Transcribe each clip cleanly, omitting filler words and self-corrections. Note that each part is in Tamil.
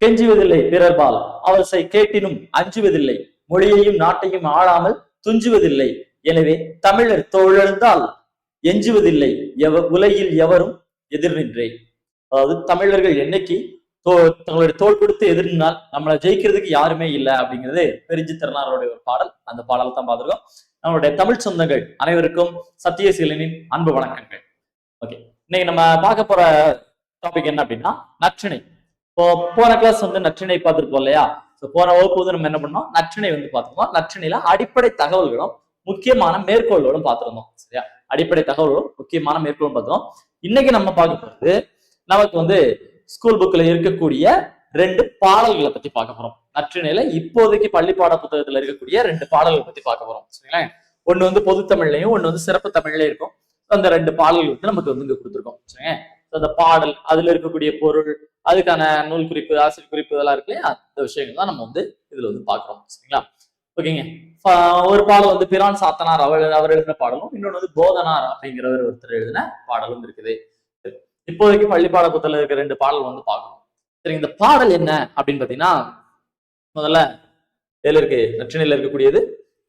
கெஞ்சுவதில்லை பிறர்பால் அவர் கேட்டினும் அஞ்சுவதில்லை, மொழியையும் நாட்டையும் ஆளாமல் துஞ்சுவதில்லை. எனவே தமிழர் தோழெழுந்தால் எஞ்சுவதில்லை உலகில் எவரும் எதிர் நின்றே. அதாவது தமிழர்கள் என்னைக்கு தங்களுடைய தோல் கொடுத்து எதிர்னால் நம்மளை ஜெயிக்கிறதுக்கு யாருமே இல்லை அப்படிங்கிறது பெருஞ்சித்திரனாருடைய ஒரு பாடல். அந்த பாடல் தான் பார்த்திருக்கோம். நம்மளுடைய தமிழ் சொந்தங்கள் அனைவருக்கும் சத்தியசீலனின் அன்பு வணக்கங்கள். ஓகே, இன்னைக்கு நம்ம பார்க்க போற டாபிக் என்ன அப்படின்னா நற்றிணை. இப்போ போன கிளாஸ் வந்து நற்றிணை பார்த்துருப்போம் இல்லையா? போன வகுப்பு வந்து நம்ம என்ன பண்ணோம், நற்றிணை வந்து பார்த்துருக்கோம். நற்றிணையில அடிப்படை தகவல்களும் முக்கியமான மேற்கோள்களும் பார்த்துருந்தோம். சரியா? அடிப்படை தகவல்களும் முக்கியமான மேற்கோளும் பார்த்தோம். இன்னைக்கு நம்ம பார்க்க போறது நமக்கு வந்து ஸ்கூல் புக்ல இருக்கக்கூடிய 2 பாடல்களை பத்தி பார்க்க போறோம். நற்றிணையில இப்போதைக்கு பள்ளி பாட புத்தகத்துல இருக்கக்கூடிய 2 பாடல்களை பத்தி பார்க்க போறோம். சரிங்களா? ஒண்ணு வந்து பொது தமிழ்லையும் ஒண்ணு வந்து சிறப்பு தமிழ்லயும் இருக்கும். அந்த 2 பாடல்கள் வந்து நமக்கு வந்து இங்க கொடுத்துருக்கோம். சரிங்க? அந்த பாடல், அதுல இருக்கக்கூடிய பொருள், அதுக்கான நூல் குறிப்பு, ஆசிரியர் குறிப்பு இதெல்லாம் இருக்கு இல்லையா? அந்த விஷயங்கள் தான் நம்ம வந்து இதுல வந்து பாக்குறோம். சரிங்களா? ஓகேங்க. ஒரு பாடல் வந்து பிரான் சாத்தனார் அவர் எழுதின பாடலும், இன்னொன்று வந்து போதனார் அப்படிங்கிறவர் ஒருத்தர் எழுதின பாடலும் இருக்குது. இப்போதைக்கு பள்ளி பாட புத்தகத்துல இருக்க 2 பாடல் வந்து பார்க்கணும். சரி, இந்த பாடல் என்ன அப்படின்னு பாத்தீங்கன்னா, முதல்ல இதுல இருக்கு நற்றிணையில இருக்கக்கூடியது.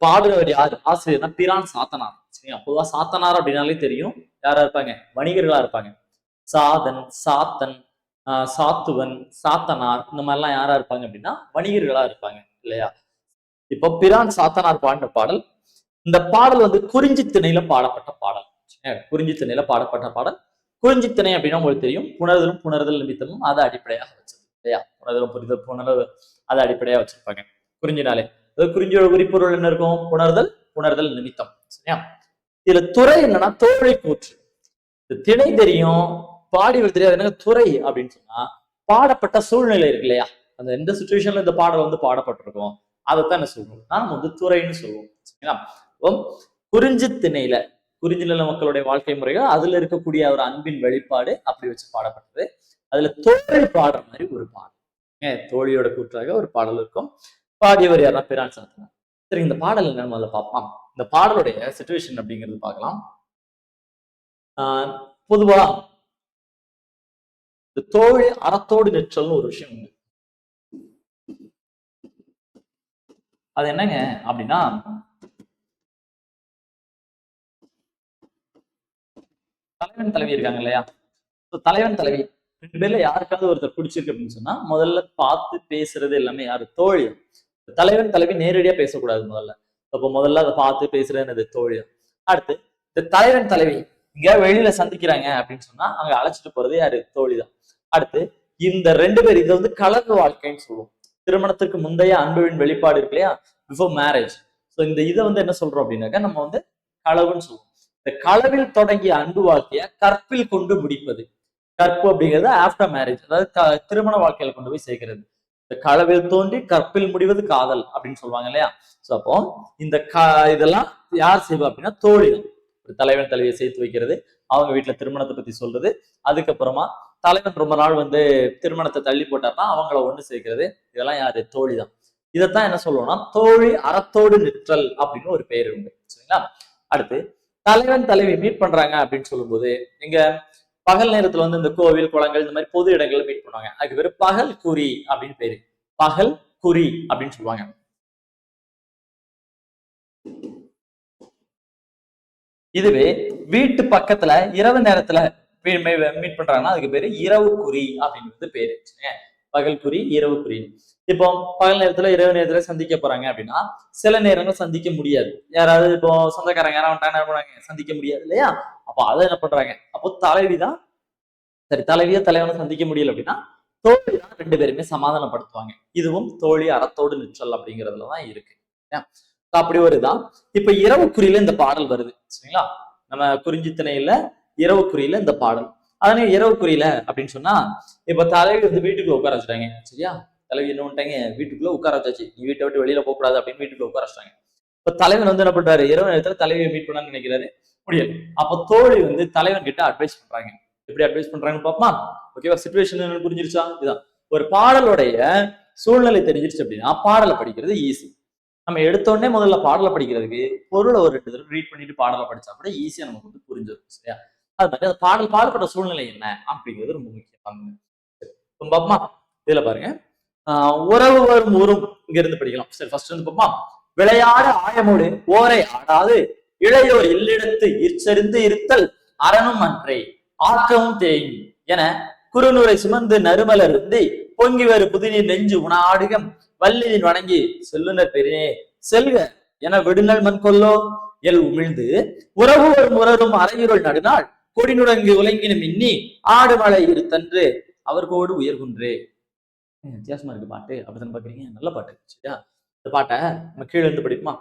பாடுறவர் யாரு? ஆசிரியர்னா பிரான் சாத்தனார். சரிங்களா? பொதுவா சாத்தனார் அப்படின்னாலே தெரியும் யாரா இருப்பாங்க, வணிகர்களா இருப்பாங்க. சாதன், சாத்தன், சாத்துவன், சாத்தனார் இந்த மாதிரிலாம் யாரா இருப்பாங்க அப்படின்னா வணிகர்களா இருப்பாங்க இல்லையா? இப்போ பிரான் சாத்தனார் பாடின பாடல். இந்த பாடல் வந்து குறிஞ்சி திணையில பாடப்பட்ட பாடல். குறிஞ்சி திணையில பாடப்பட்ட பாடல். குறிஞ்சி திணை அப்படின்னா உங்களுக்கு தெரியும், புணர்தலும் புணர்தல் நிமித்தமும் அதை அடிப்படையாக வச்சது இல்லையா? புணர்தலும் புரிதல் புணர்தல் அதை அடிப்படையாக வச்சிருப்பாங்க குறிஞ்சினாலே. குறிஞ்சியோட குறிப்பொருள் என்ன இருக்கும்? புணர்தல் புணர்தல் நிமித்தம். சரியா? இதுல துறை என்னன்னா தோழி கூற்று. திணை தெரியும், பாடிகள் தெரியாது, என்ன துறை அப்படின்னு சொன்னா பாடப்பட்ட சூழ்நிலை இருக்கு இல்லையா? அந்த எந்த சுச்சுவேஷன்ல இந்த பாடல் வந்து பாடப்பட்டிருக்கும் அதைத்தான் என்ன சொல்றோம், நம்ம வந்து துறைன்னு சொல்லுவோம். சரிங்களா? குறிஞ்சி திணையில குறிஞ்சி நில மக்களுடைய வாழ்க்கை முறைகள், அதுல இருக்கக்கூடிய ஒரு அன்பின் வெளிப்பாடு அப்படி வச்சு பாடப்பட்டது. அதுல தோழி பாடுற மாதிரி ஒரு பாடல், தோழியோட கூற்றாக ஒரு பாடல் இருக்கும். பாடியவர் யாரா? பிரான் சாத்தனார். சரி, இந்த பாடல் என்னன்னு முதல்ல பார்ப்போம். இந்த பாடலுடைய சிச்சுவேஷன் அப்படிங்கிறது பார்க்கலாம். பொதுவா இந்த தோழி அறத்தோடு நிற்றல்னு ஒரு விஷயம் உண்டு. அது என்னங்க அப்படின்னா, தலைவன் தலைவி இருக்காங்க இல்லையா? தலைவன் தலைவி 2 பேர்ல யாருக்காவது ஒருத்தர் பிடிச்சிருக்கு அப்படின்னு சொன்னா முதல்ல பார்த்து பேசுறது எல்லாமே யாரு? தோழி. தலைவன் தலைவி நேரடியா பேசக்கூடாது முதல்ல. அப்போ முதல்ல அதை பார்த்து பேசுறது தோழி. அடுத்து இந்த தலைவன் தலைவி இங்க வெளியில சந்திக்கிறாங்க அப்படின்னு சொன்னா அங்க அழைச்சிட்டு போறது யாரு? தோழிதான். அடுத்து இந்த 2 பேர் இதை வந்து கலப்பு வாழ்க்கைன்னு சொல்லுவோம். திருமணத்துக்கு முந்தைய அன்புவின் வெளிப்பாடு இருக்கு இல்லையா? Before marriage. ஸோ இந்த இதை வந்து என்ன சொல்றோம் அப்படின்னாக்கா நம்ம வந்து களவுன்னு சொல்லுவோம். இந்த களவில் தொடங்கிய அன்பு வாழ்க்கைய கற்பில் கொண்டு முடிப்பது. கற்பு அப்படிங்கிறது ஆஃப்டர் மேரேஜ், அதாவது திருமண வாழ்க்கையில கொண்டு போய் சேர்க்கிறது. இந்த களவில் தோன்றி கற்பில் முடிவது காதல் அப்படின்னு சொல்லுவாங்க இல்லையா? ஸோ அப்போ இந்த இதெல்லாம் யார் செய்வா அப்படின்னா தோழி தான். தலைவன் தலைவியை சேர்த்து வைக்கிறது, அவங்க வீட்டுல திருமணத்தை பத்தி சொல்றது, அதுக்கப்புறமா தலைவன் ரொம்ப நாள் வந்து திருமணத்தை தள்ளி போட்டார்னா அவங்கள ஒண்ணு சேர்க்கிறது, இதெல்லாம் யாரு? தோழி தான். இதைத்தான் என்ன சொல்லுவோம்னா தோழி அறத்தோடு நிற்றல் அப்படின்னு ஒரு பெயர் உண்டு. சரிங்களா? அடுத்து தலைவன் தலைவி மீட் பண்றாங்க அப்படின்னு சொல்லும்போது இங்க பகல் நேரத்துல வந்து இந்த கோவில் குளங்கள் இந்த மாதிரி பொது இடங்கள்ல மீட் பண்ணுவாங்க. அதுக்கு பேரு பகல் குறி அப்படின்னு பேரு. பகல் குறி அப்படின்னு சொல்லுவாங்க. இதுவே வீட்டு பக்கத்துல இரவு நேரத்துல மீட் பண்றாங்கன்னா அதுக்கு பேரு இரவு குறி அப்படிங்கிறது பேரு. பகல் குறி, இரவு குறி. இப்போ பகல் நேரத்துல இரவு நேரத்துல சந்திக்க போறாங்க அப்படின்னா சில நேரங்கள் சந்திக்க முடியாது. யாராவது இப்போ சொந்தக்காரங்க யாராவது சந்திக்க முடியாது இல்லையா? அப்போ அதை என்ன பண்றாங்க, அப்போ தலைவிதான், சரி தலைவியா தலைவனை சந்திக்க முடியல அப்படின்னா தோழி தான் 2 பேருமே சமாதானப்படுத்துவாங்க. இதுவும் தோழி அறத்தோடு நிற்றல் அப்படிங்கிறதுலதான் இருக்கு. அப்படி வருதான். இப்ப இரவு குறியில இந்த பாடல் வருது. சரிங்களா? நம்ம குறிஞ்சி திணையில இரவு குறியில இந்த பாடல். அதனால இரவு குறியில அப்படின்னு சொன்னா இப்ப தலைவி வந்து வீட்டுக்குள்ள உட்கார வச்சுட்டாங்க. சரியா? தலைவி என்ன பண்ணிட்டாங்க, வீட்டுக்குள்ள உட்கார வச்சாச்சு, நீ வீட்டை விட்டு வெளியில போக கூடாது அப்படின்னு வீட்டுக்குள்ள உட்கார வச்சிட்டாங்க. இப்ப தலைவன் வந்து என்ன பண்றாரு, இரவு நேரத்துல தலைவியை மீட் பண்ணான்னு நினைக்கிறாரு, முடியாது. அப்ப தோழி வந்து தலைவன் கிட்ட அட்வைஸ் பண்றாங்க. எப்படி அட்வைஸ் பண்றாங்கன்னு பாப்போமா? ஓகேவா? சிச்சுவேஷன் புரிஞ்சிருச்சா? இதுதான் ஒரு பாடலுடைய சூழ்நிலை தெரிஞ்சிருச்சு அப்படின்னா பாடலை படிக்கிறது ஈஸி. நம்ம எடுத்தோடனே முதல்ல பாடலை படிக்கிறதுக்கு பொருளை ஒரு 2 தடவை ரீட் பண்ணிட்டு பாடலை படிச்சா கூட ஈஸியா நமக்கு வந்து புரிஞ்சிடும். சரியா? அது மாதிரி அந்த பாடல் பாடப்பட்ட சூழ்நிலை என்ன அப்படிங்கிறது ரொம்ப முக்கியம். பாப்பமா இதுல பாருங்க, உறவு வரும் ஊரும் இங்க இருந்து படிக்கலாம். சரி, ஃபர்ஸ்ட் வந்து பார்ப்போம். விளையாட ஆயமோடு ஓரை ஆடாது இளையோர் இல்லிடத்து இற்சரிந்து இருத்தல் அரணும் அன்றே ஆக்கமும் தேயும் என குறுநுரை சுமந்து நறுமலர் இருந்து பொங்கி வரு புதுநீர் நெஞ்சு உணாடுகம் வள்ளியின் வணங்கி செல்லுனர் பெரினே செல்க என விடுநல் மண் கொல்லோ எல் உமிழ்ந்து உறவு ஒரு முரரும் அரையுருள் நடுநாள் கொடிநுடங்கு உலங்கின மின்னி ஆடு மலை இருத்தன்று அவர்களோடு உயர்குன்றே. வித்தியாசமா இருக்கு பாட்டு, அப்படித்தானே பாக்குறீங்க? நல்ல பாட்டு. சரியா? இந்த பாட்டை நம்ம கீழே இருந்து படிப்போமா?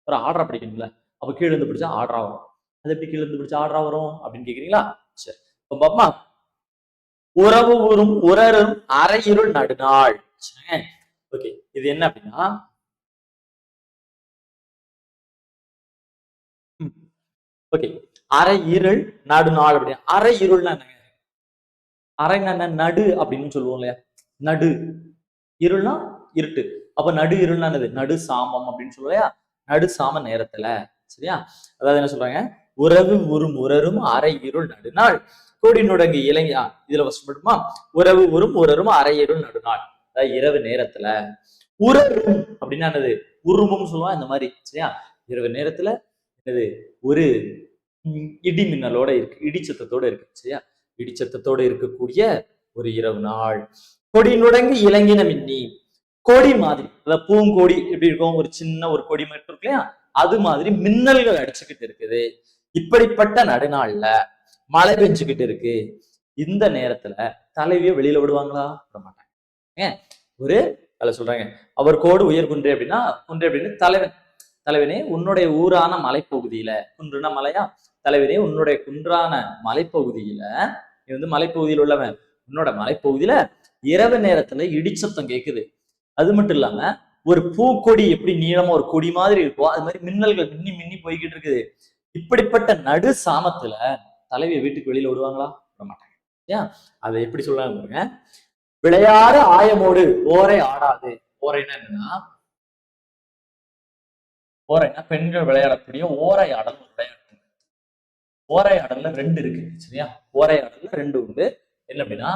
ஒரு ஆர்டரா படிக்கணும்ல, அப்ப கீழே இருந்து படிச்சா ஆர்டரா வரும். அது எப்படி கீழே இருந்து படிச்சா ஆர்டரா வரும் அப்படின்னு கேக்குறீங்களா? சரி, இப்ப பாப்பா. உறவு ஊரும் உரரும் அரையிருள் நடுநாள். ஓகே, இது என்ன அப்படின்னா, ஓகே, அரை இருள் நடுநாள் அப்படின்னு. அரை இருள்னா என்னங்க? அரை நடு அப்படின்னு சொல்லுவோம் இல்லையா? நடு இருள்னா இருட்டு. அப்ப நடு இருள்னா என்னது? நடு சாமம் அப்படின்னு சொல்லுவையா? நடு சாம நேரத்துல. சரியா? அதாவது என்ன சொல்றாங்க? உறவு உரும் உரரும் அரை இருள் நடுநாள் கோடி நுடங்கு இளைஞா. இதுல மட்டுமா? உறவு உரும் உரரும் அரை இருள் நடுநாள், அதாவது இரவு நேரத்துல. உரரும் அப்படின்னா என்னது? உருமும் சொல்லுவான் இந்த மாதிரி. சரியா? இரவு நேரத்துல என்னது? ஒரு இடி மின்னலோட இருக்கு, இடிச்சத்தோட இருக்கு. சரியா? இடிச்சத்தோட இருக்கக்கூடிய ஒரு இரவு நாள். கொடி நுடங்கு இளங்கின மின்னி, கொடி மாதிரி, அதாவது பூங்கொடி எப்படி இருக்கும்? ஒரு சின்ன ஒரு கொடி மட்டும் இருக்கு இல்லையா? அது மாதிரி மின்னல்கள் அடிச்சுக்கிட்டு இருக்குது. இப்படிப்பட்ட நடுநாள்ல மழை பெஞ்சுக்கிட்டு இருக்கு. இந்த நேரத்துல தலைவிய வெளியில விடுவாங்களா? விட மாட்டாங்க. ஏன்? ஒரு அதை சொல்றாங்க, அவர் கோடு உயர் குன்றே அப்படின்னா, குன்றே அப்படின்னு தலைவன். தலைவனே உன்னுடைய ஊரான மலைப்பகுதியில, குன்றுனா மலையா? தலைவனே உன்னுடைய குன்றான மலைப்பகுதியில, நீ வந்து மலைப்பகுதியில் உள்ளவன், உன்னோட மலைப்பகுதியில இரவு நேரத்துல இடிச்சத்தம் கேக்குது. அது மட்டும் இல்லாம ஒரு பூக்கொடி எப்படி நீளமா ஒரு கொடி மாதிரி இருக்கும், அது மாதிரி மின்னல்கள் மின்னி மின்னி போய்கிட்டு இருக்குது. இப்படிப்பட்ட நடு சாமத்துல தலைவியை வீட்டுக்கு வெளியில விடுவாங்களா? விட மாட்டாங்க. ஏன்? அதை எப்படி சொல்லலாம் பாருங்க. விளையாட ஆயமோடு ஓரை ஆடாது. ஓரைன்னா என்னன்னா, ஓரைன்னா பெண்கள் விளையாடக்கூடிய ஓரை ஆடல் விளையாட்டு. ஓரை ஆடல்ல ரெண்டு இருக்கு. சரியா? ஓரை ஆடல்ல ரெண்டு உண்டு. என்ன அப்படின்னா,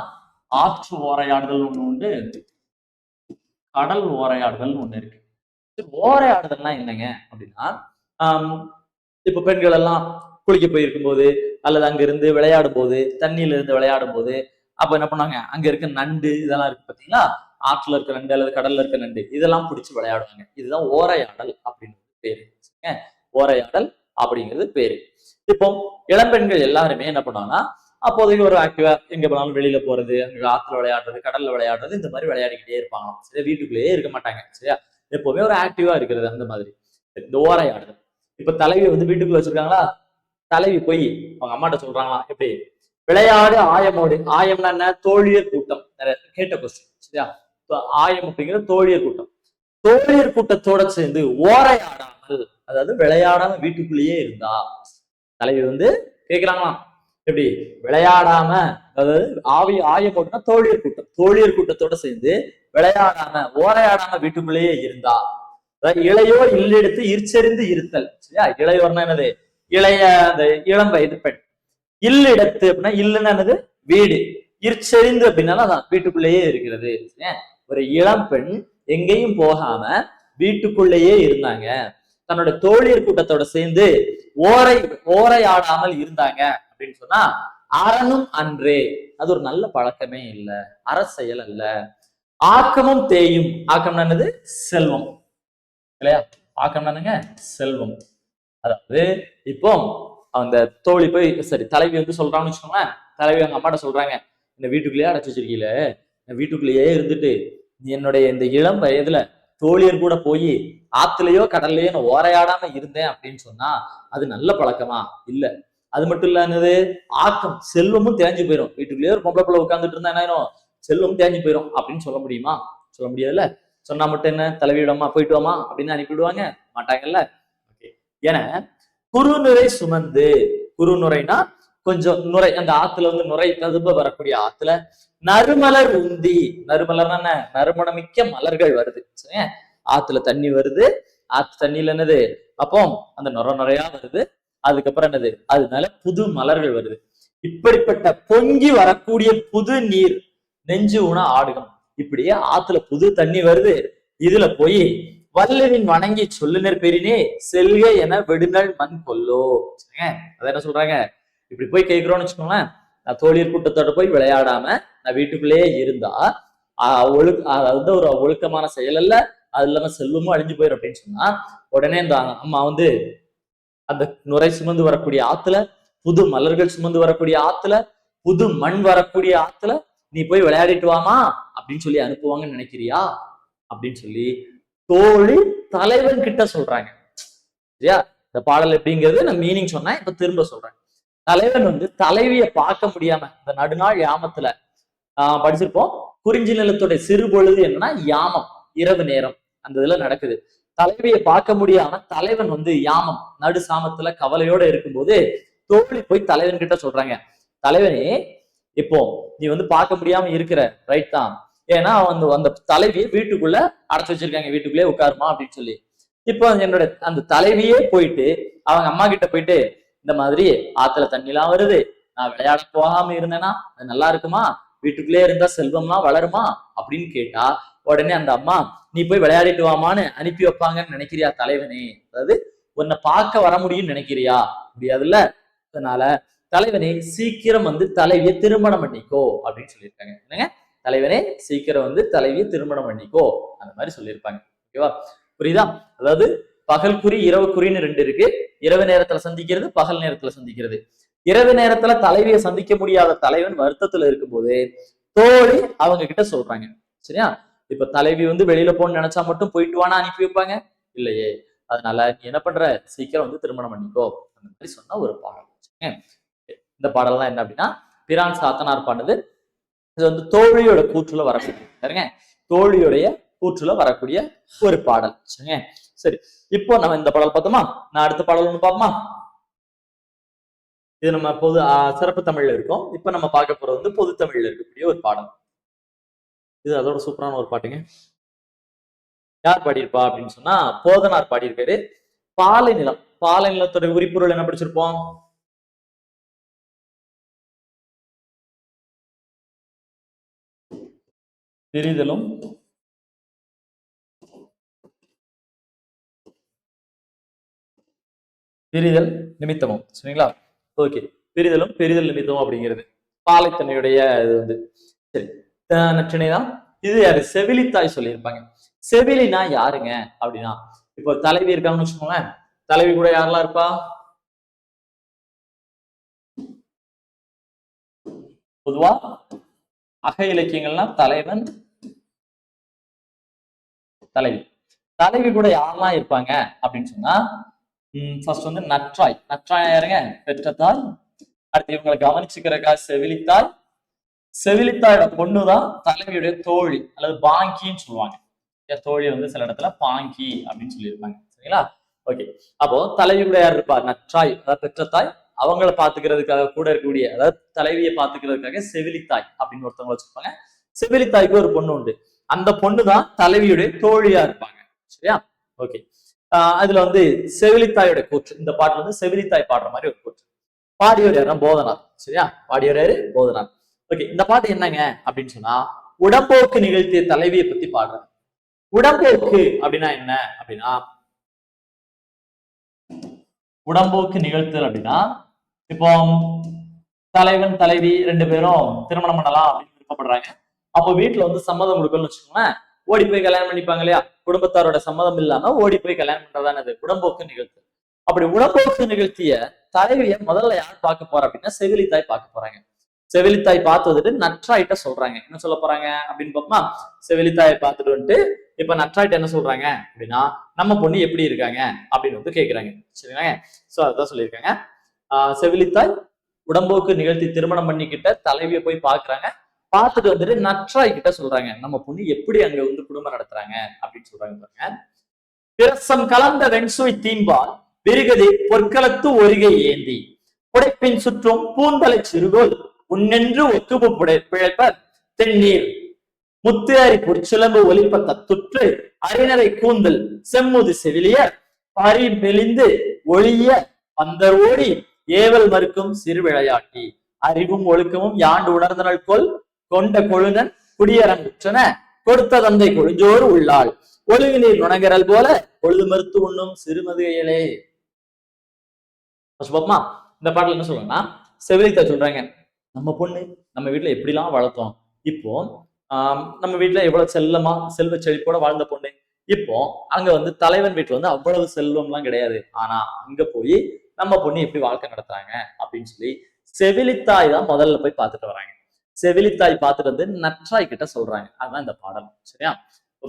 ஆற்று ஓரையாடுதல் ஒண்ணு உண்டு, கடல் ஓரையாடுதல் ஒண்ணு இருக்கு. ஓரையாடுதல்னா என்னங்க அப்படின்னா, இப்ப பெண்கள் எல்லாம் குளிக்க போயிருக்கும் போது அல்லது அங்க இருந்து விளையாடும் போது, தண்ணியில இருந்து விளையாடும் போது, அப்ப என்ன பண்ணாங்க, அங்க இருக்க நண்டு இதெல்லாம் இருக்கு பாத்தீங்களா? ஆற்றுல இருக்க நண்டு அல்லது கடல்ல இருக்க நண்டு இதெல்லாம் பிடிச்சு விளையாடுவாங்க. இதுதான் ஓரையாடல் அப்படின்னு பேரு. ஓரையாடல் அப்படிங்கிறது பேரு. இப்போ இளம்பெண்கள் எல்லாருமே என்ன பண்ணுவாங்கன்னா, அப்போதைக்கு ஒரு ஆக்டிவா எங்க போனாலும் வெளியில போறது, அங்க ஆத்துல விளையாடுறது, கடல்ல விளையாடுறது, இந்த மாதிரி விளையாடிக்கிட்டே இருப்பாங்க. சரியா? வீட்டுக்குள்ளேயே இருக்க மாட்டாங்க. சரியா? எப்பவுமே ஒரு ஆக்டிவா இருக்கிறது அந்த மாதிரி. இந்த ஓரையாடுதல். இப்ப தலைவி வந்து வீட்டுக்குள்ள வச்சிருக்காங்களா? தலைவி போய் அவங்க அம்மாட்ட சொல்றாங்களாம், எப்படி? விளையாடு ஆயமோடு. ஆயம்னா என்ன? தோழியர் கூட்டம். கேட்ட கொஸ்டின். சரியா? ஆயம் அப்படிங்கிற தோழியர் கூட்டம். தோழியர் கூட்டத்தோட சேர்ந்து ஓரையாடாமல், அதாவது விளையாடாம வீட்டுக்குள்ளேயே இருந்தா, தலைவி வந்து கேட்கிறாங்களாம், எப்படி? விளையாடாம, அதாவது ஆயம் போட்டுனா தோழியர் கூட்டம், தோழியர் கூட்டத்தோட சேர்ந்து விளையாடாம ஓரையாடாம வீட்டுக்குள்ளேயே இருந்தா, அதாவது இளையோர் இல்லெடுத்து இற்செறிந்து இருத்தல். சரியா? இளையோர்னா என்னது? இளைய அந்த இளம் வயது பெண். இல்லிடத்து அப்படின்னா, இல்லுன்னா என்னது? வீடு. இற்செறிந்து அப்படின்னா வீட்டுக்குள்ளேயே இருக்கிறது. ஒரு இளம் பெண் எங்கேயும் போகாம வீட்டுக்குள்ளேயே இருந்தாங்க, தன்னோட தோழியர் கூட்டத்தோட சேர்ந்து ஓரையாடாமல் இருந்தாங்க அப்படின்னு சொன்னா, அரணும் அன்றே, அது ஒரு நல்ல பழக்கமே இல்லை, அரசெயல் அல்ல. ஆக்கமும் தேயும். ஆக்கம்னா என்னது? செல்வம் இல்லையா? ஆக்கம்னா என்னங்க? செல்வம். அதாவது இப்போ அந்த தோழி போய், சரி தலைவி வந்து சொல்றான்னு வச்சுக்கோங்களேன், தலைவி அவங்க அம்மாட்ட சொல்றாங்க, இந்த வீட்டுக்குள்ளேயே அடைச்சு வச்சிருக்கீல, வீட்டுக்குள்ளேயே இருந்துட்டு என்னுடைய இந்த இளம் வயதுல தோழியர் கூட போய் ஆத்துலயோ கடல்லையோ நான் ஓரையாடாம இருந்தேன் அப்படின்னு சொன்னா அது நல்ல பழக்கமா? இல்ல. அது மட்டும் இல்லாதது ஆக்கம், செல்வமும் தேஞ்சு போயிடும். வீட்டுக்குள்ளேயே ஒரு பொம்பளை பிள்ளை உட்காந்துட்டு இருந்தா என்ன ஆயிரும்? செல்வமும் தேஞ்சு போயிடும் அப்படின்னு சொல்ல முடியுமா? சொல்ல முடியாதுல்ல. சொன்னா மட்டும் என்ன, தலைவியிடமா போயிட்டு வாமா அப்படின்னு அனுப்பிவிடுவாங்க மாட்டாங்கல்ல. என குறுநுரை சுமந்து, குறுநுரைனா கொஞ்சம் நுரை, அந்த ஆத்துல வந்து நுரை ததும்ப வரக்கூடிய ஆத்துல நறுமலர் உந்தி. நறுமலர்னா என்ன? நறுமணமிக்க மலர்கள் வருது. ஆத்துல தண்ணி வருது, ஆத்து தண்ணியில என்னது? அப்போ அந்த நுரையா வருது. அதுக்கப்புறம் என்னது? அது மேல புது மலர்கள் வருது. இப்படிப்பட்ட பொங்கி வரக்கூடிய புது நீர் நெஞ்சு உண ஆடுகம். இப்படியே ஆத்துல புது தண்ணி வருது. இதுல போய் வல்லுவின் வணங்கி சொல்லுனர் பெரினே செல்க என விடுநல் மண் கொல்லோ. அத என்ன சொல்றாங்க, இப்படி போய் கேட்கிறோம்னு வச்சுக்கோங்களேன், நான் தோழியர் கூட்டத்தோட போய் விளையாடாம நான் வீட்டுக்குள்ளேயே இருந்தா அதாவது ஒரு ஒழுக்கமான செயல் அல்ல, அது இல்லாம செல்வமும் அழிஞ்சு போயிடும் அப்படின்னு சொன்னா, உடனே இந்த அம்மா வந்து அந்த நுரை சுமந்து வரக்கூடிய ஆத்துல, புது மலர்கள் சுமந்து வரக்கூடிய ஆத்துல, புது மண் வரக்கூடிய ஆத்துல நீ போய் விளையாடிட்டு வாமா அப்படின்னு சொல்லி அனுப்புவாங்கன்னு நினைக்கிறியா அப்படின்னு சொல்லி தோழி தலைவன் கிட்ட சொல்றாங்க. சரியா? இந்த பாடல் எப்படிங்கிறது நான் மீனிங் சொன்னேன், இப்ப திரும்ப சொல்றேன். தலைவன் வந்து தலைவிய பார்க்க முடியாம இந்த நடுநாள் யாமத்துல படிச்சிருப்போம், குறிஞ்சி நிலத்துடைய சிறு பொழுது என்னன்னா யாமம், இரவு நேரம் அந்த இதுல நடக்குது. தலைவியை பார்க்க முடியாம தலைவன் வந்து யாமம் நடு சாமத்துல கவலையோட இருக்கும்போது தோழி போய் தலைவன் கிட்ட சொல்றாங்க, தலைவனே இப்போ நீ வந்து பார்க்க முடியாம இருக்கிற, ரைட் தான், ஏன்னா அந்த தலைவியை வீட்டுக்குள்ள அடைச்சு வச்சிருக்காங்க, வீட்டுக்குள்ளே உட்காருமா அப்படின்னு சொல்லி. இப்போ என்னோட அந்த தலைவியே போயிட்டு அவங்க அம்மா கிட்ட போயிட்டு, இந்த மாதிரி ஆத்துல தண்ணிலாம் வருது, நான் விளையாட போகாம இருந்தேன்னா அது நல்லா இருக்குமா, வீட்டுக்குள்ளே இருந்தா செல்வம்லாம் வளருமா அப்படின்னு கேட்டா, உடனே அந்த அம்மா நீ போய் விளையாடிட்டு வாமான்னு அனுப்பி வைப்பாங்கன்னு நினைக்கிறியா தலைவனே, அதாவது உன்னை பார்க்க வர முடியும்னு நினைக்கிறியா, முடியாதுல்ல, அதனால தலைவனே சீக்கிரம் வந்து தலைவியை திருமணம் பண்ணிக்கோ அப்படின்னு சொல்லியிருக்காங்க. என்னங்க, தலைவனே சீக்கிரம் வந்து தலைவியை திருமணம் பண்ணிக்கோ அந்த மாதிரி சொல்லியிருப்பாங்க. ஓகேவா, புரியுதா? அதாவது பகல் குறி இரவு குறின்னு ரெண்டு இருக்கு. இரவு நேரத்துல சந்திக்கிறது, பகல் நேரத்துல சந்திக்கிறது. இரவு நேரத்துல தலைவியை சந்திக்க முடியாத தலைவன் வருத்தத்துல இருக்கும்போது தோழி அவங்க கிட்ட சொல்றாங்க. சரியா? இப்ப தலைவி வந்து வெளியில போன்னு நினைச்சா மட்டும் போயிட்டு வானா அனுப்பி வைப்பாங்க இல்லையே, அதனால நீ என்ன பண்ற, சீக்கிரம் வந்து திருமணம் பண்ணிக்கோ அந்த மாதிரி சொன்ன ஒரு பாடல். இந்த பாடல்லாம் என்ன அப்படின்னா பிரான் சாத்தனார் பாடுது. இது வந்து தோழியோட கூற்றுல வரக்கூடிய, தோழியுடைய கூற்றுல வரக்கூடிய ஒரு பாடல். சரிங்க, சரி, இப்போ நம்ம இந்த பாடல் பார்த்தோமா, நான் அடுத்த பாடல் ஒண்ணு பார்ப்போமா. இது நம்ம பொது சிறப்பு தமிழ்ல இருக்கும். இப்ப நம்ம பார்க்க போறது வந்து பொது தமிழ்ல இருக்கக்கூடிய ஒரு பாடல். இது அதோட சூப்பரான ஒரு பாட்டுங்க. யார் பாடியிருப்பா அப்படின்னு சொன்னா போதனார் பாடியிருக்காரு. பாலை நிலம், பாலை நிலத்தோட உரிப்பொருள் என்ன படிச்சிருப்போம், பிரிதலும் பிரிதல் நிமித்தமும். சரிங்களா? ஓகே, பிரிதலும் பெரிதல் நிமித்தமும் அப்படிங்கிறது பாலைத்தன்மையுடைய இது வந்து. சரி, நற்றினைதான். இது யாரு, செவிலித்தாய் சொல்லியிருப்பாங்க. செவிலினா யாருங்க அப்படின்னா, இப்போ தலைவி இருக்காங்கன்னு வச்சுக்கோங்களேன், தலைவி கூட யாரெல்லாம் இருப்பா, பொதுவா அக இலக்கியங்கள்னா தலைவன் தலைவி. தலைவி கூட யாரெல்லாம் இருப்பாங்க அப்படின்னு சொன்னா, ஃபர்ஸ்ட் வந்து நற்றாய். நற்றாய் யாருங்க, பெற்றத்தாய். அடுத்து இவங்களை கவனிச்சுக்கிறக்கா செவிலித்தாய். செவிலித்தாயோட பொண்ணுதான் தலைவியுடைய தோழி அல்லது பாங்கின்னு சொல்லுவாங்க. தோழி வந்து சில இடத்துல பாங்கி அப்படின்னு சொல்லியிருப்பாங்க. சரிங்களா? ஓகே, அப்போ தலைவி கூட யார் இருப்பா, நற்றாய் அதாவது பெற்றத்தாய். அவங்களை பாத்துக்கிறதுக்காக கூட இருக்கக்கூடிய, அதாவது தலைவியை பாத்துக்கிறதுக்காக செவிலித்தாய் அப்படின்னு ஒருத்தவங்க வச்சிருப்பாங்க. செவிலித்தாய்க்கு ஒரு பொண்ணு உண்டு, அந்த பொண்ணு தான் தலைவியுடைய தோழியா இருப்பாங்க. சரியா? ஓகே, அதுல வந்து செவிலித்தாயோட கூற்று, இந்த பாட்டுல வந்து செவிலித்தாய் பாடுற மாதிரி ஒரு கூற்று. பாடியோர் யாருன்னா போதனார். சரியா? பாடியோர் யாரு, போதனார். ஓகே, இந்த பாட்டு என்னங்க அப்படின்னு சொன்னா உடம்போக்கு நிகழ்த்திய தலைவியை பத்தி பாடுறாங்க. உடம்போக்கு அப்படின்னா என்ன அப்படின்னா, உடம்போக்கு நிகழ்த்தல் அப்படின்னா, இப்போ தலைவன் தலைவி ரெண்டு பேரும் திருமணம் பண்ணலாம் அப்படின்னு விருப்பப்படுறாங்க. அப்போ வீட்டுல வந்து சம்மதம் கொடுக்கணும்னு வச்சுக்கோங்களேன், ஓடி போய் கல்யாணம் பண்ணிப்பாங்க இல்லையா, குடும்பத்தாரோட சம்மதம் இல்லாம ஓடி போய் கல்யாணம் பண்றதானது உடம்போக்கு நிகழ்த்தல். அப்படி உடம்போக்கு நிகழ்த்திய தலைவியை முதல்ல யார் பார்க்க போறா அப்படின்னா செவிலித்தாய் பார்க்க போறாங்க. செவிலித்தாய் பார்த்து வந்துட்டு நற்றாயிட்ட சொல்றாங்க. என்ன சொல்ல போறாங்க அப்படின்னு பாப்போமா, செவிலித்தாயை பார்த்துட்டு வந்துட்டு இப்ப நற்றாயிட்ட என்ன சொல்றாங்க அப்படின்னா, நம்ம பொண்ணு எப்படி இருக்காங்க அப்படின்னு வந்து கேட்கிறாங்க. சரிங்களா? சோ அதான் சொல்லியிருக்காங்க. செவிலித்தாய் உடம்போக்கு நிகழ்த்தி திருமணம் பண்ணிக்கிட்ட தலைவியை போய் பாக்குறாங்க. பார்த்துட்டு வந்துட்டு நற்றாய் கிட்ட சொல்றாங்க, நம்ம பொண்ணு எப்படி அங்க வந்து குடும்பம் நடத்துறாங்க அப்படின்னு சொல்றாங்க பாருங்க. பிரசம் கலந்த வெண்சுவை தீம்பால் விருகதி பொற்களத்து ஒருகை ஏந்தி புடைப்பின் சுற்றும் பூந்தலை சிறுகோல் உன்னென்று ஒக்குபு பிழைப்ப தென்னீர் முத்து அறி பொற்சிலம்பு ஒலிப்ப தத்துற்று அறிநரை கூந்தல் செம்முது செவிலியர் பறி மெலிந்து ஒளிய பந்தர் ஓடி ஏவல் மறுக்கும் சிறு விளையாட்டி அறிவும் ஒழுக்கமும் யாண்டு உணர்ந்தனள் கொல் கொண்ட கொழுனன் குடியரங்குற்றன கொடுத்த தந்தை கொழுஞ்சோறு உள்ளாள் ஒழுகு நீர் நுணங்கரல் போல பொழுது மறுத்து உண்ணும் சிறுமதுகையிலே. பாப்போமா, இந்த பாட்டுல என்ன சொல்றேன்னா செவிலித்தாய் சொல்றாங்க, நம்ம பொண்ணு நம்ம வீட்டுல எப்படிலாம் வளர்த்தோம், இப்போ நம்ம வீட்டுல எவ்வளவு செல்லமா செல்வ செழிப்போட வாழ்ந்த பொண்ணு, இப்போ அங்க வந்து தலைவன் வீட்டுல வந்து அவ்வளவு செல்வம் எல்லாம் கிடையாது, ஆனா அங்க போய் நம்ம பொண்ணு எப்படி வாழ்க்கை நடத்துறாங்க அப்படின்னு சொல்லி செவிலித்தாய் தான் முதல்ல போய் பார்த்துட்டு வராங்க. செவிலித்தாய் பார்த்துட்டு வந்து நற்றாய் கிட்ட சொல்றாங்க. அதுதான் இந்த பாடல். சரியா?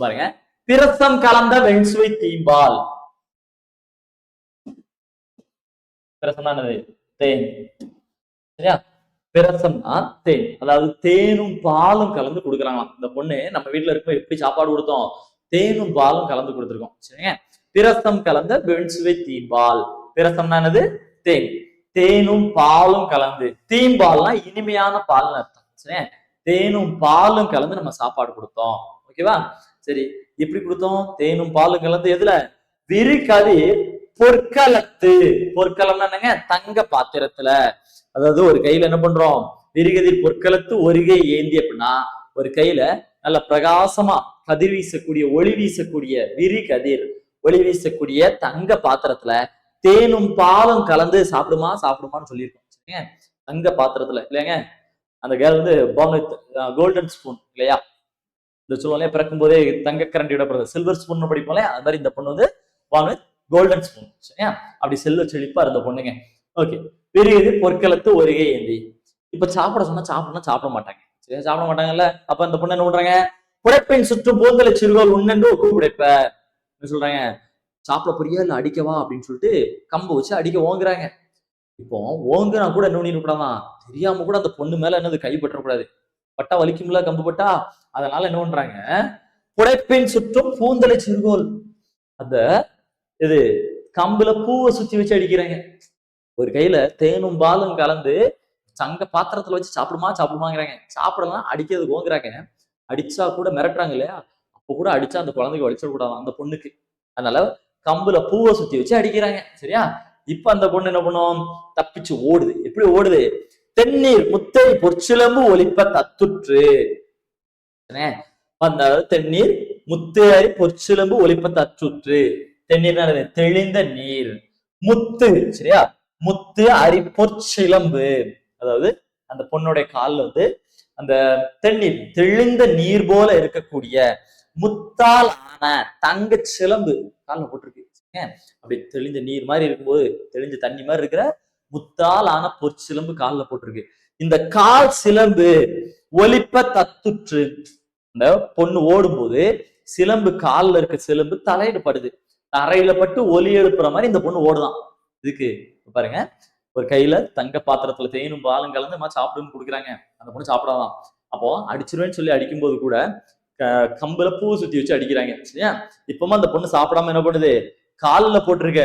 பாருங்க, பிரசம் கலந்த வெண்சுவை தீம்பால். பிரசம்னா தேன். சரியா? பிரசம்னா தேன், அதாவது தேனும் பாலும் கலந்து கொடுக்குறாங்களாம். இந்த பொண்ணு நம்ம வீட்டுல இருக்க எப்படி சாப்பாடு கொடுத்தோம், தேனும் பாலும் கலந்து கொடுத்துருக்கோம். சரிங்க? பிரசம் கலந்த வெண்சுவை தீம்பால். பிரசம்னா என்னது? தேன். தேனும் பாலும் கலந்து, தீம்பால்னா இனிமையான பால்னு அர்த்தம். சரி, தேனும் பாலும் கலந்து நம்ம சாப்பாடு கொடுத்தோம். ஓகேவா? சரி, எப்படி கொடுத்தோம்? தேனும் பாலும் கலந்து எதுல? விரிகதிர் பொற்களத்து. பொற்களம்னா என்னங்க? தங்க பாத்திரத்துல. அதாவது ஒரு கையில என்ன பண்றோம், விரிகதிர் பொற்களத்து ஒருகை ஏந்தி அப்படின்னா ஒரு கையில நல்ல பிரகாசமா கதிர் வீசக்கூடிய ஒளி வீசக்கூடிய விரிகதிர் ஒளி வீசக்கூடிய தங்க பாத்திரத்துல தேனும் பாலும் கலந்து சாப்பிடுமா சாப்பிடுமான்னு சொல்லியிருக்கோம். சரிங்க? தங்க பாத்திரத்துல இல்லையாங்க. அந்த கேர்ள் வந்து கோல்டன் ஸ்பூன் இல்லையா, இந்த சொல்லுவாங்க பிறக்கும் போதே தங்க கரண்டி விடப்படுறது சில்வர் ஸ்பூன் படிப்போம். அது மாதிரி இந்த பொண்ணு வந்து கோல்டன் ஸ்பூன். சரியா? அப்படி செல்வ செழிப்பா இருந்த பொண்ணுங்க. ஓகே, பெரியது பொற்களத்து ஒருகை ஏந்தி. இப்ப சாப்பிட சொன்னா சாப்பிட மாட்டாங்க. சரியா? சாப்பிட மாட்டாங்கல்ல. அப்ப அந்த பொண்ணு என்ன பண்றாங்க, புடைப்பின் சுற்றும் போந்தலை சிறுகோள் உண்ணென்று புடைப்ப சொல்றாங்க. சாப்பிட பொரியா இல்ல அடிக்கவா அப்படின்னு சொல்லிட்டு கம்பு வச்சு அடிக்க ஓங்குறாங்க. இப்போ ஓங்குனா கூட என்ன பண்ணிடக்கூடாதான், தெரியாம கூட அந்த பொண்ணு மேல என்னது கைப்பற்றக்கூடாது. பட்டா வலிக்கும்ல கம்பு பட்டா. அதனால என்ன பண்றாங்க, புடைப்பின் சுற்றும் பூந்தலை சிறுகோல், அந்த இது கம்புல பூவை சுத்தி வச்சு அடிக்கிறாங்க. ஒரு கையில தேனும் பாலும் கலந்து சங்க பாத்திரத்துல வச்சு சாப்பிடுமாங்கிறாங்க. சாப்பிடலாம் அடிக்கிறதுக்கு ஓங்குறாங்க. அடிச்சா கூட மிரட்டுறாங்க இல்லையா, அப்ப கூட அடிச்சா அந்த குழந்தைக்கு வலிச்சிடக்கூடாது அந்த பொண்ணுக்கு. அதனால கம்புல பூவை சுத்தி வச்சு அடிக்கிறாங்க. சரியா? இப்ப அந்த பொண்ணு என்ன பண்ணும், தப்பிச்சு ஓடுது. எப்படி ஓடுது? தென்னீர் முத்தை பொற்சிலம்பு ஒலிப்ப தத்துற்று. அந்த தென்னீர் முத்தையறி பொற்சிலம்பு ஒலிப்ப தற்றுற்று. தென்னீர் தெளிந்த நீர், முத்து. சரியா? முத்து அரி பொற்சிலம்பு, அதாவது அந்த பொண்ணுடைய காலில் வந்து அந்த தென்னீர் தெளிந்த நீர் போல இருக்கக்கூடிய முத்தால் ஆன தங்க சிலம்பு காலில் போட்டிருக்கு. அப்படி தெளிந்த நீர் மாதிரி இருக்கும்போது, தெளிஞ்ச தண்ணி மாதிரி இருக்கிற முத்தால் ஆன பொற்சிலம்பு காலில் போட்டிருக்கு. இந்த கால் சிலம்பு ஒலிப்ப தத்துற்று. இந்த பொண்ணு ஓடும்போது சிலம்பு காலில் இருக்க சிலம்பு தலையில படுது. தரையில பட்டு ஒலி எழுப்புற மாதிரி இந்த பொண்ணு ஓடுதான். இதுக்கு பாருங்க, ஒரு கையில தங்க பாத்திரத்துல தேனும் பாலும் கலந்து சாப்பிடுன்னு கொடுக்குறாங்க. அந்த பொண்ணு சாப்பிடாதான். அப்போ அடிச்சிருவேன்னு சொல்லி அடிக்கும்போது கூட கம்புல பூ சுத்தி வச்சு அடிக்கிறாங்க. சரியா? இப்பமா அந்த பொண்ணு சாப்பிடாம என்ன பண்ணுது, காலில் போட்டிருக்க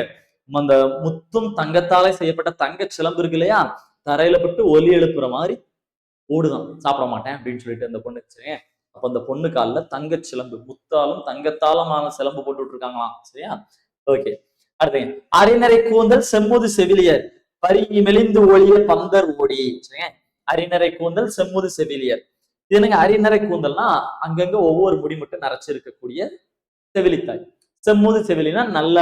அந்த முத்தும் தங்கத்தாலே செய்யப்பட்ட தங்க சிலம்பு இருக்கு இல்லையா, தரையில பட்டு ஒலி எழுப்புற மாதிரி ஓடுதான். சாப்பிட மாட்டேன் அப்படின்னு சொல்லிட்டு அந்த பொண்ணு. சரியா? அப்ப அந்த பொண்ணு காலில் தங்க சிலம்பு, முத்தாலும் தங்கத்தாலும் சிலம்பு போட்டு விட்டுருக்காங்களாம். சரியா? ஓகே, அடுத்து அறிநரை கூந்தல் செம்முது செவிலியர் பரி மெலிந்து ஒளிய பந்தர் ஓடி. சரியா? அறிநரை கூந்தல் செம்முது செவிலியர். இது என்னங்க அறிநரை கூந்தல்னா அங்கங்க ஒவ்வொரு முடி மட்டும் நரைச்சிருக்கக்கூடிய செவிலித்தாய். செம்முது செவிலினா நல்ல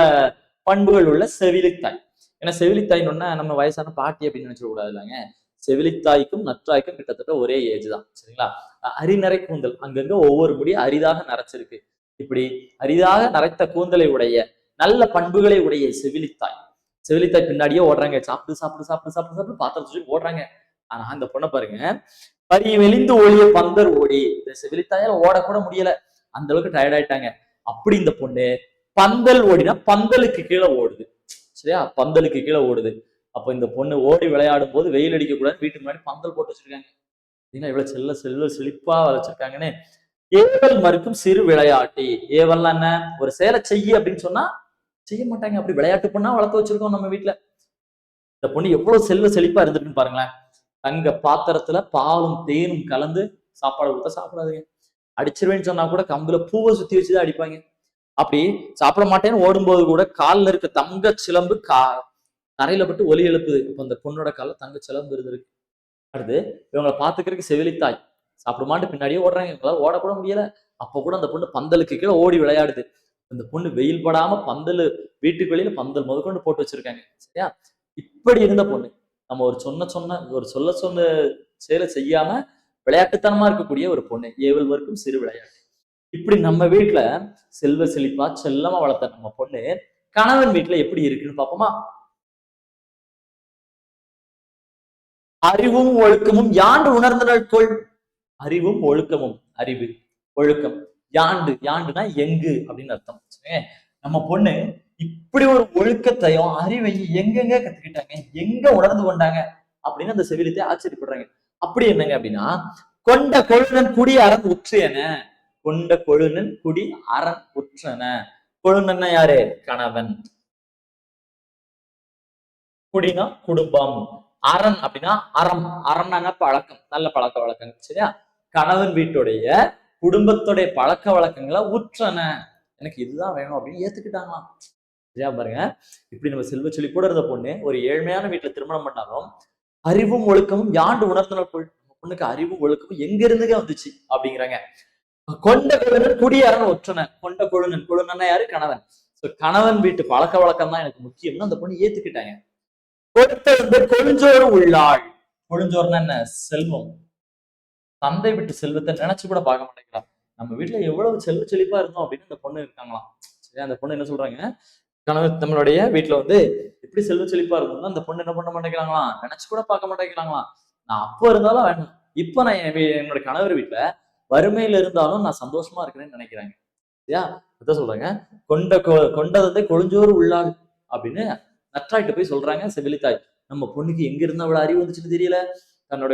பண்புகள் உள்ள செவிலித்தாய். ஏன்னா செவிலித்தாய்ன்னு நம்ம வயசான பாட்டி அப்படின்னு நினைச்சிட கூடாது இல்லைங்க. செவிலித்தாய்க்கும் நற்றாய்க்கும் கிட்டத்தட்ட ஒரே ஏஜ் தான். சரிங்களா? அரிநரை கூந்தல், அங்கங்க ஒவ்வொரு முடி அரிதாக நரைச்சிருக்கு. இப்படி அரிதாக நரைத்த கூந்தலை உடைய நல்ல பண்புகளை உடைய செவிலித்தாய். செவிலித்தாய் பின்னாடியே ஓடுறாங்க. சாப்பிட்டு சாப்பிட்டு சாப்பிட்டு சாப்பிட்டு சாப்பிட்டு பாத்திரத்து ஓடுறாங்க. ஆனா இந்த பொண்ணை பாருங்க, பரி மெலிந்து ஓடிய பந்தர் ஓடி. இந்த செவிலித்தாயால ஓடக்கூட முடியல, அந்த அளவுக்கு டயர்ட் ஆயிட்டாங்க. அப்படி இந்த பொண்ணு பந்தல் ஓடினா பந்தலுக்கு கீழே ஓடுது. சரியா? பந்தலுக்கு கீழே ஓடுது. அப்ப இந்த பொண்ணு ஓடி விளையாடும் போது வெயில் அடிக்க கூடாது, வீட்டுக்கு முன்னாடி பந்தல் போட்டு வச்சிருக்காங்க. இவ்வளவு செல்வ செழிப்பா வச்சிருக்காங்கன்னு. ஏவல் மறுக்கும் சிறு விளையாட்டி. ஏவல்லாம் என்ன, ஒரு செயலை செய்ய அப்படின்னு சொன்னா செய்ய மாட்டாங்க. அப்படி விளையாட்டு பொண்ணா வளர்த்து வச்சிருக்கோம் நம்ம வீட்டுல. இந்த பொண்ணு எவ்வளவு செல்வ செழிப்பா இருந்திருக்குன்னு பாருங்களேன். தங்க பாத்திரத்துல பாலும் தேனும் கலந்து சாப்பாடு கொடுத்தா சாப்பிடாதுங்க. அடிச்சிருவேன்னு சொன்னா கூட கம்புல பூவை சுத்தி வச்சுதான் அடிப்பாங்க. அப்படி சாப்பிட மாட்டேன்னு ஓடும்போது கூட காலில் இருக்க தங்க சிலம்பு தரையில பட்டு ஒலி எழுப்புது. இப்ப அந்த பொண்ணோட கால தங்க சிலம்பு இருந்திருக்கு. அடுத்து இவங்களை பாத்துக்கிறதுக்கு செவிலித்தாய். சாப்பிடுமான்னு பின்னாடியே ஓடுறாங்க, இவங்களால ஓடக்கூட முடியல. அப்ப கூட அந்த பொண்ணு பந்தலுக்கு கீழே ஓடி விளையாடுது. அந்த பொண்ணு வெயில் படாம பந்தல், வீட்டுக்கு வெளியில பந்தல் முதற்கொண்டு போட்டு வச்சிருக்காங்க. சரியா? இப்படி இருந்த பொண்ணு நம்ம ஒரு சொன்ன செயலை செய்யாம விளையாட்டுத்தனமா இருக்கக்கூடிய ஒரு பொண்ணு, ஏவல்வர்க்கும் சிறு விளையாட்டு. இப்படி நம்ம வீட்டுல செல்வ செழிப்பா செல்லமா வளர்த்த நம்ம பொண்ணு கணவன் வீட்டுல எப்படி இருக்குன்னு பாப்போமா? அறிவும் ஒழுக்கமும் யாண்டு உணர்ந்தனள் கொள். அறிவும் ஒழுக்கமும், அறிவு ஒழுக்கம், யாண்டுனா எங்கு அப்படின்னு அர்த்தம். நம்ம பொண்ணு இப்படி ஒரு ஒழுக்கத்தையும் அறிவையும் எங்கெங்க கத்துக்கிட்டாங்க, எங்க உணர்ந்து கொண்டாங்க அப்படின்னு அந்த செவிலியத்தை ஆச்சரியப்படுறாங்க. அப்படி என்னங்க அப்படின்னா, கொண்ட கொழுநன் குடி அரண் உற்றியன. கொண்ட கொழுநன் குடி அரண் உற்றன. கொழுநன் யாரு? கணவன். குடினா குடும்பம். அரண் அப்படின்னா அறம். அறம்னா பழக்கம், நல்ல பழக்க வழக்கங்கள். சரியா? கணவன் வீட்டுடைய குடும்பத்துடைய பழக்க வழக்கங்களை உற்றன. எனக்கு இதுதான் வேணும் அப்படின்னு ஏத்துக்கிட்டாங்களாம். சரியா பாருங்க. இப்படி நம்ம செல்வ சொல்லி கூட இருந்த பொண்ணு ஒரு ஏழ்மையான வீட்டுல திருமணம் பண்ணாலும் அறிவும் ஒழுக்கமும் யாண்டு உணர்ந்தனர் பொருள். பொண்ணுக்கு அறிவும் ஒழுக்கமும் எங்க இருந்துங்க வந்துச்சு அப்படிங்கிறாங்க. கொண்ட கொழுநன் குடியரன் ஒற்றன. கொண்ட கொழுநன், கொழுநன்னா யாரு? கணவன். கணவன் வீட்டு பழக்க வழக்கம் தான் எனக்கு முக்கியம்னு அந்த பொண்ணு ஏத்துக்கிட்டாங்க. கொடுத்த கொழுஞ்சோறு உள்ளாள். கொழுஞ்சோறுனா என்ன? செல்வம். தந்தை விட்டு செல்வத்தை நினைச்சு கூட பார்க்க மாட்டேங்கிறான். நம்ம வீட்டுல எவ்வளவு செல்வ செழிப்பா இருந்தோம் அப்படின்னு அந்த பொண்ணு இருக்காங்களாம். சரி, அந்த பொண்ணு என்ன சொல்றாங்க, கணவன் நம்மளுடைய வீட்டுல வந்து எப்படி செல்வ செழிப்பா இருந்தோம்னா அந்த பொண்ணு என்ன பண்ண மாட்டேங்கிறாங்களாம், நினைச்சு கூட பார்க்க மாட்டேங்கிறாங்களாம். நான் அப்ப இருந்தாலும் வேணும், இப்ப நான் என்னோட கணவர் வீட்டுல வறுமையில இருந்தாலும் நான் சந்தோஷமா இருக்கிறேன்னு நினைக்கிறாங்க. சரியா? அதான் சொல்றாங்க, கொண்டது வந்து கொழுஞ்சோறு உள்ளாள் அப்படின்னு நற்றாயிட்ட போய் சொல்றாங்க செவிலித்தாய். நம்ம பொண்ணுக்கு எங்க இருந்து அவ்வளவு அறிவு வந்துச்சுன்னு தெரியல. தன்னோட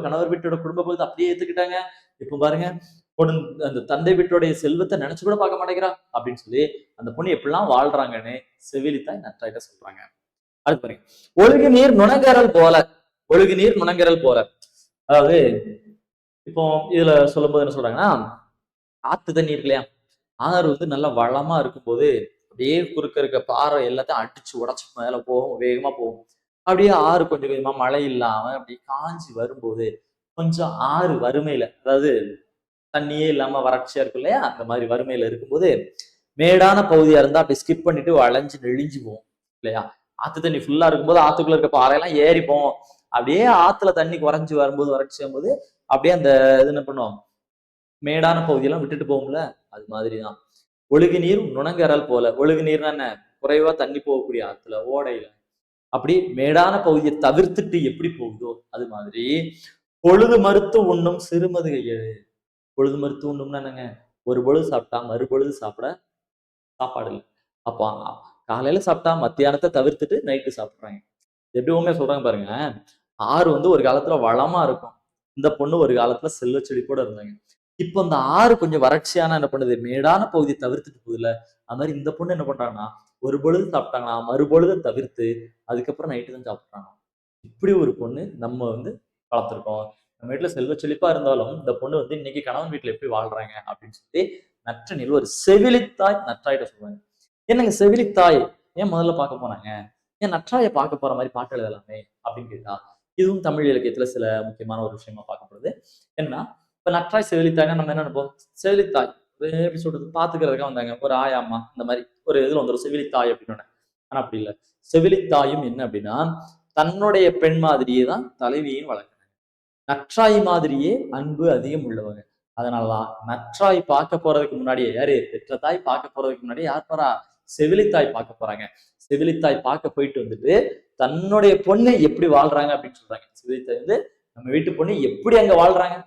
கணவர் வீட்டோட குடும்ப பகுதி அப்படியே ஏத்துக்கிட்டாங்க. இப்ப பாருங்க, அந்த தந்தை வீட்டுடைய செல்வத்தை நினைச்சு கூட பார்க்க மாட்டேங்கிறா அப்படின்னு சொல்லி அந்த பொண்ணு எப்படிலாம் வாழ்றாங்கன்னு செவிலித்தாய் நற்றாயிட்ட சொல்றாங்க. அது பாருங்க, ஒழுகு நீர் நுணங்கரல் போல. ஒழுகு நீர் நுணங்கரல் போல, அதாவது இப்போ இதுல சொல்லும் போது என்ன சொல்றாங்கன்னா, ஆத்து தண்ணி இருக்கு இல்லையா, ஆறு வந்து நல்லா வளமா இருக்கும்போது அப்படியே குறுக்க இருக்க பாறை எல்லாத்தையும் அடிச்சு உடச்சு மேல போகும், வேகமா போகும். அப்படியே ஆறு கொஞ்சம் கொஞ்சமா மழை இல்லாம அப்படியே காஞ்சி வரும்போது கொஞ்சம் ஆறு வறுமையில, அதாவது தண்ணியே இல்லாம வறட்சியா இருக்கும் இல்லையா, அந்த மாதிரி வறுமையில இருக்கும்போது மேடான பகுதியா இருந்தா அப்படி ஸ்கிப் பண்ணிட்டு வளைஞ்சு நெளிஞ்சு போவோம் இல்லையா. ஆத்து தண்ணி ஃபுல்லா இருக்கும்போது ஆத்துக்குள்ள இருக்க பாறையெல்லாம் ஏறிப்போம். அப்படியே ஆத்துல தண்ணி குறைஞ்சு வரும்போது வறட்சியும் போது அப்படியே அந்த இது என்ன பண்ணுவோம், மேடான பகுதியெல்லாம் விட்டுட்டு போகும்ல, அது மாதிரிதான். ஒழுகு நீர் நுணங்கரல் போல. ஒழுகு நீர்னா என்ன? குறைவா தண்ணி போகக்கூடிய ஆத்துல, ஓடையில அப்படி மேடான பகுதியை தவிர்த்துட்டு எப்படி போகுதோ அது மாதிரி பொழுது மறுத்து உண்ணும் சிறுமது கையெழு. பொழுது மறுத்து உண்ணும்னா என்னங்க? ஒரு பொழுது சாப்பிட்டா மறுபொழுது சாப்பிட சாப்பாடு இல்லை. அப்போ காலையில சாப்பிட்டா மத்தியானத்தை தவிர்த்துட்டு நைட்டு சாப்பிடுறாங்க. எப்படி உண்மையா சொல்றாங்க பாருங்க. ஆறு வந்து ஒரு காலத்துல வளமா இருக்கும், இந்த பொண்ணு ஒரு காலத்துல செல்வ செழிப்போட இருந்தாங்க. இப்போ இந்த ஆறு கொஞ்சம் வறட்சியான என்ன பண்ணுது, மேடான பகுதியை தவிர்த்துட்டு போகுதுல, அது மாதிரி இந்த பொண்ணு என்ன பண்றாங்கன்னா ஒரு பொழுது சாப்பிட்டாங்கன்னா மறுபொழுதை தவிர்த்து அதுக்கப்புறம் நைட்டு தான் சாப்பிட்றாங்க. இப்படி ஒரு பொண்ணு நம்ம வந்து வளர்த்துருக்கோம். நம்ம வீட்டுல செல்வ செழிப்பா இருந்தாலும் இந்த பொண்ணு வந்து இன்னைக்கு கணவன் வீட்டுல எப்படி வாழ்றாங்க அப்படின்னு சொல்லி நற்றினில் ஒரு செவிலித்தாய் நற்றாயிட்ட சொல்றாங்க. என்னங்க செவிலித்தாய் ஏன் முதல்ல பார்க்க போனாங்க, ஏன் நற்றாயை பார்க்க போற மாதிரி பாட்டு எழுதலாமே அப்படின்னு கேட்டா, இதுவும் தமிழ் இலக்கியத்துல சில முக்கியமான ஒரு விஷயமா பார்க்கப்படுது. என்ன, இப்ப நற்றாய் செவிலித்தாய்னா நம்ம என்ன நினைப்போம், செவிலித்தாய் எப்படி சொல்றது, பாத்துக்கிறதுக்காக வந்தாங்க, ஒரு ஆயாம்மா இந்த மாதிரி ஒரு இதுல வந்துடும் செவிலித்தாய் அப்படின்னு. ஆனா அப்படி இல்லை. செவிலித்தாயும் என்ன அப்படின்னா தன்னுடைய பெண் மாதிரியே தான் தலைவியையும் வளர்க்குறாங்க. நற்றாய் மாதிரியே அன்பு அதிகம் உள்ளவங்க. அதனாலதான் நற்றாய் பார்க்க போறதுக்கு முன்னாடியே, யாரு பெற்ற தாய் பார்க்க போறதுக்கு முன்னாடி யார் போறா, செவிலித்தாய் பார்க்க போறாங்க. செவிலித்தாய் பார்க்க போயிட்டு வந்துட்டு தன்னுடைய பொண்ணு எப்படி வாழ்றாங்க அப்படின்னு சொல்றாங்க. செவிலித்தாய் வந்து நம்ம வீட்டு பொண்ணு எப்படி அங்க வாழ்றாங்க,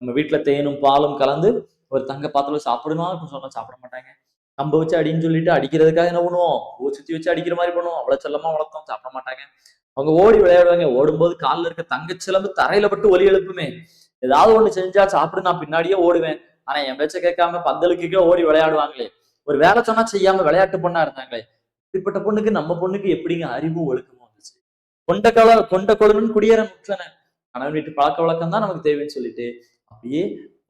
நம்ம வீட்டுல தேனும் பாலும் கலந்து ஒரு தங்க பாத்திரம் சாப்பிடணும் அப்படின்னு சொன்னா சாப்பிட மாட்டாங்க. கம்ப வச்சு அடின்னு சொல்லிட்டு அடிக்கிறதுக்காக என்ன பண்ணுவோம், சுத்தி வச்சு அடிக்கிற மாதிரி பண்ணுவோம். அவ்வளவு செல்லமா வளர்த்தோம், சாப்பிட மாட்டாங்க. அவங்க ஓடி விளையாடுவாங்க, ஓடும்போது காலில் இருக்க தங்கச்சிலம்பு தரையில பட்டு ஒலி எழுப்புமே. ஏதாவது ஒண்ணு செஞ்சா சாப்பிடு, நான் பின்னாடியே ஓடுவேன். ஆனா என் பேச்ச கேட்காம பந்தலுக்கு ஓடி விளையாடுவாங்களே, ஒரு வேலை சொன்னா செய்யாம விளையாட்டு பொண்ணா இருந்தாங்களே, இப்படிப்பட்ட பொண்ணுக்கு நம்ம பொண்ணுக்கு எப்படிங்க அறிவும் ஒழுக்கமும் வந்துச்சு. கொண்ட கொழுன்னு குடியேற முற்றன. கணவன் வீட்டு பழக்க வழக்கம் தான் நமக்கு தேவைன்னு சொல்லிட்டு அப்படியே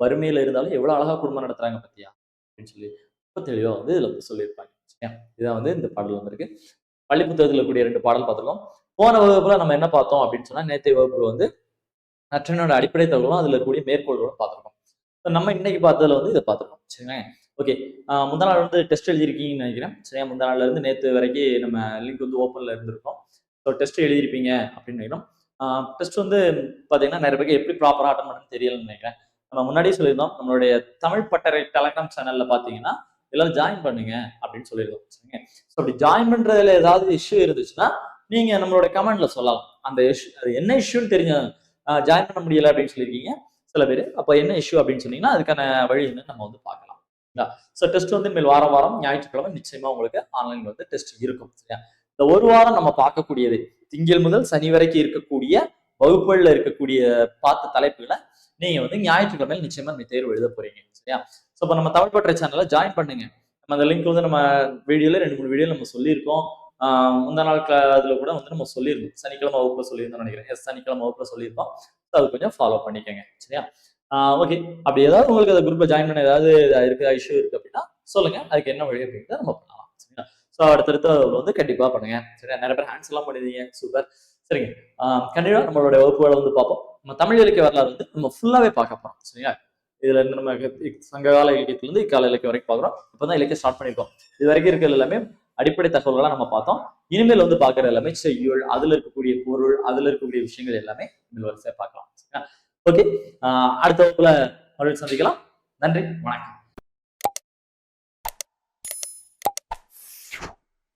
வறுமையில இருந்தாலும் எவ்வளவு அழகா குடும்பம் நடத்துறாங்க பத்தியா அப்படின்னு சொல்லி ரொம்ப தெளிவா வந்து இதுல சொல்லியிருப்பாங்க. இதான் வந்து இந்த பாடல் வந்திருக்கு. பள்ளி புத்தகத்துல கூடிய 2 பாடல் பார்த்திருக்கோம். போன வகுப்புல நம்ம என்ன பார்த்தோம் அப்படின்னு சொன்னா, நேற்றைய வகுப்புல வந்து நற்றினோட அடிப்படை தகவலும் அதுல இருக்கக்கூடிய மேற்கோள்களும் பார்த்துருக்கோம். நம்ம இன்னைக்கு பார்த்ததுல வந்து இதை பார்த்துருக்கோம். சரிங்களா? ஓகே. முந்தா நாள் வந்து டெஸ்ட் எழுதியிருக்கீங்கன்னு நினைக்கிறேன். சரியா? முந்தா நாள்ல இருந்து நேற்று வரைக்கும் நம்ம லிங்க் வந்து ஓப்பன்ல இருந்திருக்கோம். ஸோ டெஸ்ட் எழுதியிருப்பீங்க அப்படின்னு நினைக்கிறோம். டெஸ்ட் வந்து பார்த்தீங்கன்னா நிறைய பேருக்கு எப்படி ப்ராப்பராக அட்டன் பண்ணணும்னு தெரியலன்னு நினைக்கிறேன். நம்ம முன்னாடியே சொல்லியிருந்தோம், நம்மளுடைய தமிழ் பட்டறை டெலகிராம் சேனல்ல பார்த்தீங்கன்னா எல்லாரும் ஜாயின் பண்ணுங்க அப்படின்னு சொல்லியிருந்தோம். சரிங்க? ஸோ அப்படி ஜாயின் பண்றதுல ஏதாவது இஷ்யூ இருந்துச்சுன்னா நீங்க நம்மளோட கமெண்ட்ல சொல்லலாம். அந்த இஷ்யூ அது என்ன இஷ்யூன்னு தெரிஞ்ச ஜாயின் பண்ண முடியல அப்படின்னு சொல்லியிருக்கீங்க சில பேர். அப்போ என்ன இஷ்யூ அப்படின்னு சொன்னீங்கன்னா அதுக்கான வழி என்ன நம்ம வந்து பார்க்கலாம். ஸோ டெஸ்ட் வந்து இனிமேல் வாரம் வாரம் ஞாயிற்றுக்கிழமை நிச்சயமா உங்களுக்கு ஆன்லைன்ல வந்து டெஸ்ட் இருக்கும். சரியா? இந்த ஒரு வாரம் நம்ம பார்க்கக்கூடியது திங்கள் முதல் சனி வரைக்கும் இருக்கக்கூடிய வகுப்புகள்ல இருக்கக்கூடிய பார்த்த தலைப்புகளை நீங்க வந்து ஞாயிற்றுக்கிழமையில் நிச்சயமா நீங்க தேர்வு எழுத போறீங்க. சரியா? ஸோ இப்போ நம்ம தமிழ் பற்றை சேனல்ல ஜாயின் பண்ணுங்க. நம்ம அந்த லிங்க் வந்து நம்ம வீடியோல 2-3 வீடியோ நம்ம சொல்லியிருக்கோம். முந்தா நாள் அதுல கூட வந்து நம்ம சொல்லியிருந்தோம். சனிக்கிழமை வகுப்புல சொல்லியிருந்தோம் நினைக்கிறேன். சனிக்கிழமை வகுப்புல சொல்லியிருக்கோம். அது கொஞ்சம் ஃபாலோ பண்ணிக்கோங்க. சரியா? ஓகே. அப்படி ஏதாவது உங்களுக்கு அந்த குரூப்ல ஜாயின் பண்ண ஏதாவது இருக்கு இஷ்யூ இருக்கு அப்படின்னா சொல்லுங்க. அதுக்கு என்ன வழி அப்படின்றத நம்ம பண்ணலாம். சரிங்களா? ஸோ அடுத்தடுத்து வந்து கண்டிப்பா பண்ணுங்க. சரியா? நிறைய பேர் ஹேண்ட்ஸ் எல்லாம் பண்ணிருந்தீங்க. சூப்பர். சரிங்க. கண்டிப்பா நம்மளுடைய வகுப்புகளை வந்து பார்ப்போம். நம்ம தமிழ் இலக்கிய வரலாறு வந்து நம்ம ஃபுல்லாவே பார்க்க போறோம். சரிங்களா? இதுல இருந்து நம்ம சங்ககால இலக்கியத்துல இருந்து இக்கால இலக்கியம் வரைக்கும் பார்க்குறோம். இப்பதான் இலக்கியம் ஸ்டார்ட் பண்ணிருக்கோம். இது வரைக்கும் இருக்கிறது எல்லாமே அடிப்படை தகவல்களா நம்ம பார்த்தோம். இனிமேல் வந்து பார்க்குற எல்லாமே செய்யுள், அதுல இருக்கக்கூடிய பொருள், அதுல இருக்கக்கூடிய விஷயங்கள் எல்லாமே இந்த வரிசையா பார்க்கலாம். ஓகே. அடுத்த வகுப்புல மறுபடியும் சந்திக்கலாம். நன்றி, வணக்கம்.